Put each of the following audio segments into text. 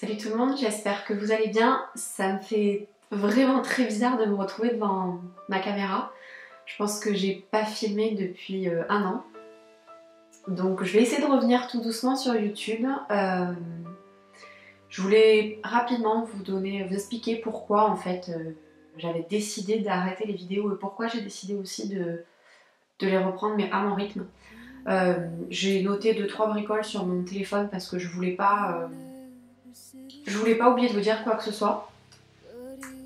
Salut tout le monde, j'espère que vous allez bien. Ça me fait vraiment très bizarre de me retrouver devant ma caméra. Je pense que j'ai pas filmé depuis un an. Donc je vais essayer de revenir tout doucement sur YouTube. Je voulais rapidement vous expliquer pourquoi en fait j'avais décidé d'arrêter les vidéos et pourquoi j'ai décidé aussi de les reprendre mais à mon rythme. J'ai noté 2-3 bricoles sur mon téléphone parce que je voulais pas oublier de vous dire quoi que ce soit.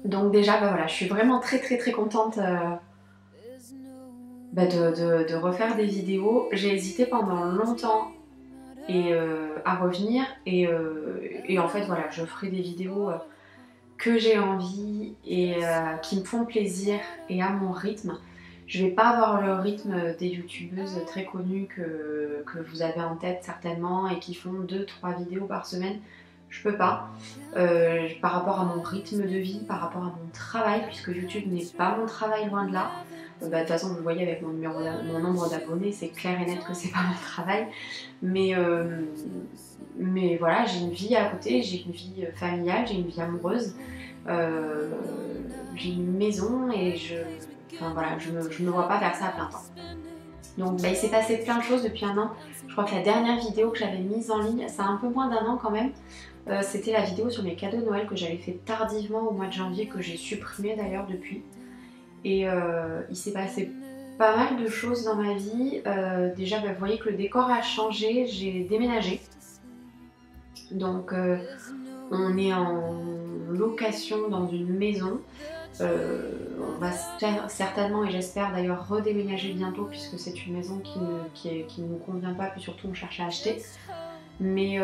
Donc déjà, voilà, je suis vraiment très contente de refaire des vidéos. J'ai hésité pendant longtemps à revenir et en fait voilà, je ferai des vidéos que j'ai envie et qui me font plaisir et à mon rythme. Je vais pas avoir le rythme des youtubeuses très connues que vous avez en tête certainement et qui font 2-3 vidéos par semaine. Je peux pas. Par rapport à mon rythme de vie, par rapport à mon travail, puisque YouTube n'est pas mon travail, loin de là. De toute façon, vous le voyez avec mon nombre d'abonnés, c'est clair et net que c'est pas mon travail. Mais voilà, j'ai une vie à côté, j'ai une vie familiale, j'ai une vie amoureuse, j'ai une maison et je me vois pas faire ça à plein temps. Donc il s'est passé plein de choses depuis un an. Je crois que la dernière vidéo que j'avais mise en ligne, ça a un peu moins d'un an quand même. C'était la vidéo sur mes cadeaux de Noël que j'avais fait tardivement au mois de janvier, que j'ai supprimé d'ailleurs depuis. Et il s'est passé pas mal de choses dans ma vie. Déjà, vous voyez que le décor a changé, j'ai déménagé. Donc on est en location dans une maison. On va certainement, et j'espère d'ailleurs, redéménager bientôt puisque c'est une maison qui ne nous convient pas, puis surtout on cherche à acheter. Mais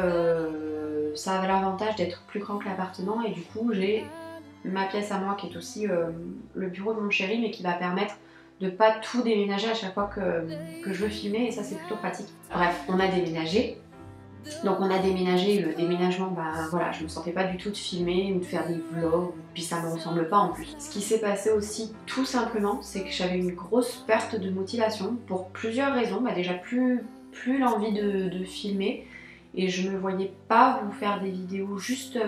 ça avait l'avantage d'être plus grand que l'appartement et du coup j'ai ma pièce à moi qui est aussi le bureau de mon chéri, mais qui va permettre de pas tout déménager à chaque fois que je veux filmer, et ça c'est plutôt pratique. Bref, on a déménagé. Donc on a déménagé, le déménagement, voilà, je me sentais pas du tout de filmer ou de faire des vlogs, puis ça me ressemble pas en plus. Ce qui s'est passé aussi tout simplement, c'est que j'avais une grosse perte de motivation pour plusieurs raisons. Déjà plus l'envie de filmer, et je me voyais pas vous faire des vidéos juste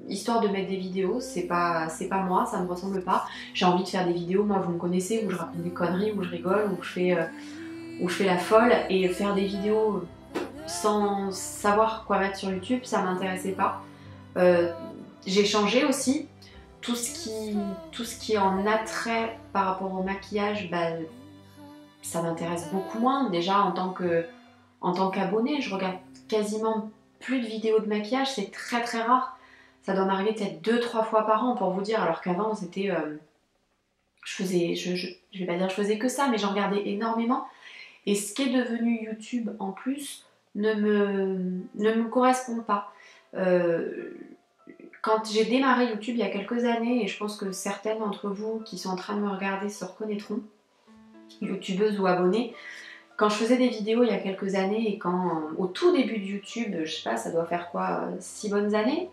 histoire de mettre des vidéos, c'est pas moi, ça me ressemble pas. J'ai envie de faire des vidéos, moi vous me connaissez, où je raconte des conneries, où je rigole, où je fais la folle, et faire des vidéos sans savoir quoi mettre sur YouTube, ça m'intéressait pas. J'ai changé aussi. Tout ce qui en attrait par rapport au maquillage, ça m'intéresse beaucoup moins. Déjà en tant qu'abonné, je regarde quasiment plus de vidéos de maquillage, c'est très rare. Ça doit m'arriver peut-être 2-3 fois par an pour vous dire, alors qu'avant c'était... je vais pas dire je faisais que ça, mais j'en regardais énormément. Et ce qui est devenu YouTube en plus ne me correspond pas. Quand j'ai démarré YouTube il y a quelques années, et je pense que certaines d'entre vous qui sont en train de me regarder se reconnaîtront, youtubeuses ou abonnées, quand je faisais des vidéos il y a quelques années, et au tout début de YouTube, je sais pas, ça doit faire quoi, 6 bonnes années,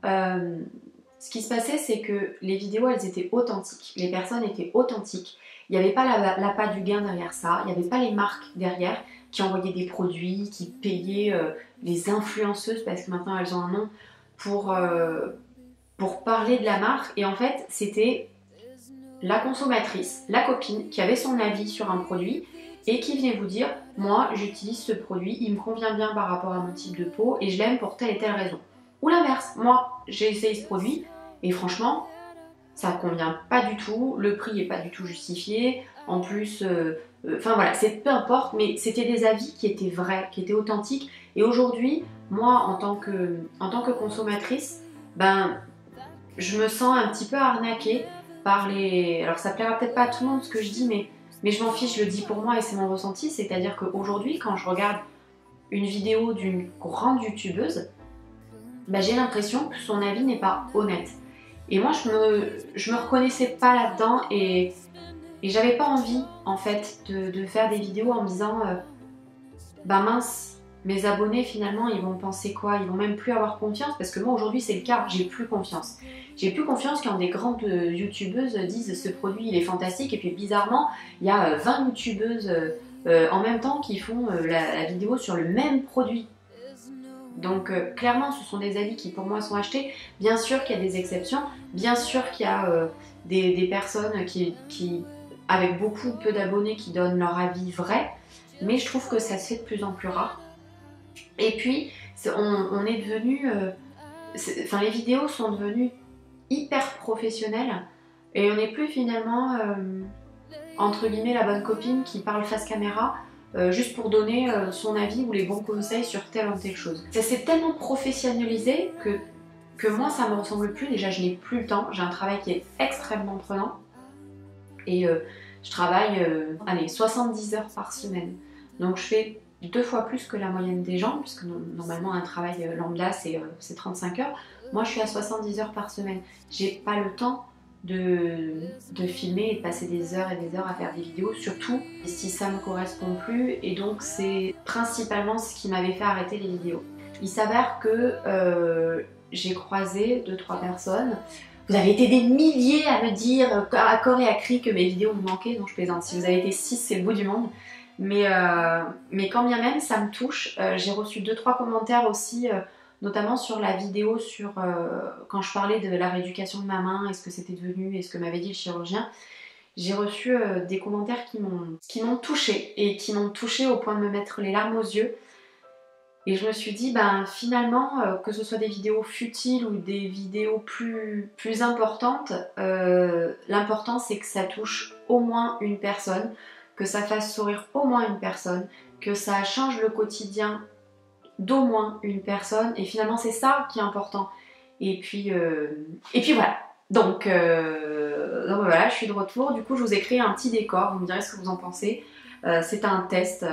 ce qui se passait, c'est que les vidéos, elles étaient authentiques, les personnes étaient authentiques, il n'y avait pas l'appât du gain derrière ça, il n'y avait pas les marques derrière qui envoyaient des produits, qui payaient les influenceuses, parce que maintenant elles ont un nom, pour parler de la marque. Et en fait, c'était la consommatrice, la copine, qui avait son avis sur un produit et qui venait vous dire, moi j'utilise ce produit, il me convient bien par rapport à mon type de peau et je l'aime pour telle et telle raison. Ou l'inverse, moi j'ai essayé ce produit et franchement ça ne convient pas du tout, le prix n'est pas du tout justifié, en plus, enfin voilà, c'est peu importe, mais c'était des avis qui étaient vrais, qui étaient authentiques. Et aujourd'hui, moi en tant que consommatrice, je me sens un petit peu arnaquée par les... Alors ça plaira peut-être pas à tout le monde ce que je dis, mais je m'en fiche, je le dis pour moi et c'est mon ressenti. C'est-à-dire qu'aujourd'hui, quand je regarde une vidéo d'une grande youtubeuse, j'ai l'impression que son avis n'est pas honnête. Et moi, je me reconnaissais pas là-dedans et j'avais pas envie, en fait, de faire des vidéos en me disant mince, mes abonnés, finalement, ils vont penser quoi? Ils vont même plus avoir confiance, parce que moi, aujourd'hui, c'est le cas, j'ai plus confiance. J'ai plus confiance quand des grandes youtubeuses disent ce produit, il est fantastique, et puis bizarrement, il y a 20 youtubeuses en même temps qui font la vidéo sur le même produit. Donc clairement, ce sont des avis qui pour moi sont achetés. Bien sûr qu'il y a des exceptions, bien sûr qu'il y a des personnes qui, avec beaucoup peu d'abonnés, qui donnent leur avis vrai, mais je trouve que ça se fait de plus en plus rare. Et puis, on est devenu... Enfin, les vidéos sont devenues hyper professionnelles et on n'est plus finalement, entre guillemets, la bonne copine qui parle face caméra juste pour donner son avis ou les bons conseils sur telle ou telle chose. Ça s'est tellement professionnalisé que moi, ça me ressemble plus. Déjà, je n'ai plus le temps. J'ai un travail qui est extrêmement prenant et je travaille allez, 70 heures par semaine. Donc, je fais 2 fois plus que la moyenne des gens, puisque normalement un travail lambda c'est 35 heures. Moi je suis à 70 heures par semaine. J'ai pas le temps de filmer et de passer des heures et des heures à faire des vidéos, surtout si ça me correspond plus, et donc c'est principalement ce qui m'avait fait arrêter les vidéos. Il s'avère que j'ai croisé 2-3 personnes. Vous avez été des milliers à me dire à corps et à cri que mes vidéos me manquaient, non je plaisante, si vous avez été 6 c'est le bout du monde. Mais quand bien même ça me touche, j'ai reçu 2-3 commentaires aussi, notamment sur la vidéo sur quand je parlais de la rééducation de ma main, est-ce que c'était devenu, est-ce que m'avait dit le chirurgien. J'ai reçu des commentaires qui m'ont touchée et qui m'ont touchée au point de me mettre les larmes aux yeux. Et je me suis dit, ben finalement, que ce soit des vidéos futiles ou des vidéos plus importantes, l'important c'est que ça touche au moins une personne, que ça fasse sourire au moins une personne, que ça change le quotidien d'au moins une personne, et finalement c'est ça qui est important. Et puis voilà. Donc voilà, je suis de retour. Du coup, je vous ai créé un petit décor. Vous me direz ce que vous en pensez. C'est un test,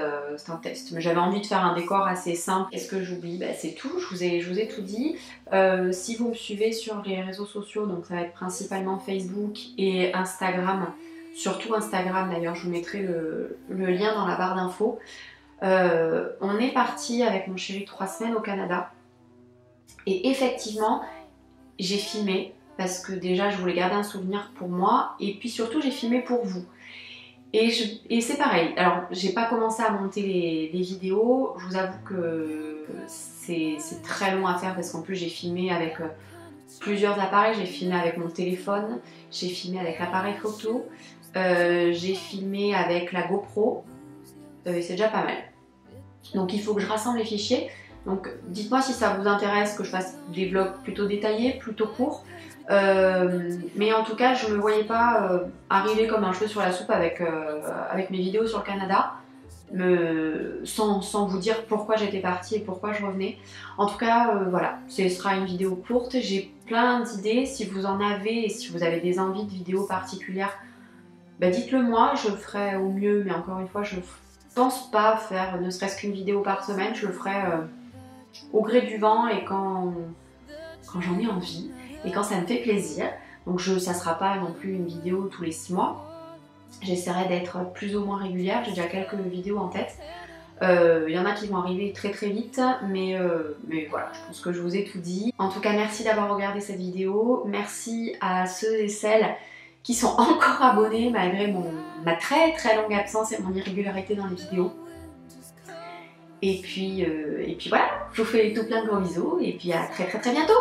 mais j'avais envie de faire un décor assez simple. Est-ce que j'oublie? C'est tout, je vous ai tout dit. Si vous me suivez sur les réseaux sociaux, donc ça va être principalement Facebook et Instagram, surtout Instagram d'ailleurs, je vous mettrai le lien dans la barre d'infos. On est parti avec mon chéri 3 semaines au Canada, et effectivement j'ai filmé parce que déjà je voulais garder un souvenir pour moi, et puis surtout j'ai filmé pour vous. Et c'est pareil, alors j'ai pas commencé à monter les vidéos, je vous avoue que c'est très long à faire parce qu'en plus j'ai filmé avec plusieurs appareils, j'ai filmé avec mon téléphone, j'ai filmé avec l'appareil photo, j'ai filmé avec la GoPro, c'est déjà pas mal. Donc il faut que je rassemble les fichiers, donc dites-moi si ça vous intéresse que je fasse des vlogs plutôt détaillés, plutôt courts. Mais en tout cas, je ne me voyais pas arriver comme un cheveu sur la soupe avec mes vidéos sur le Canada, sans vous dire pourquoi j'étais partie et pourquoi je revenais. En tout cas, voilà, ce sera une vidéo courte. J'ai plein d'idées. Si vous en avez et si vous avez des envies de vidéos particulières, dites-le moi, je le ferai au mieux. Mais encore une fois, je pense pas faire ne serait-ce qu'une vidéo par semaine. Je le ferai au gré du vent et quand j'en ai envie. Et quand ça me fait plaisir, donc ça sera pas non plus une vidéo tous les 6 mois. J'essaierai d'être plus ou moins régulière, j'ai déjà quelques vidéos en tête. Il y en a qui vont arriver très très vite, mais voilà, je pense que je vous ai tout dit. En tout cas, merci d'avoir regardé cette vidéo. Merci à ceux et celles qui sont encore abonnés malgré ma très très longue absence et mon irrégularité dans les vidéos. Et puis voilà, je vous fais tout plein de gros bisous et puis à très très très bientôt.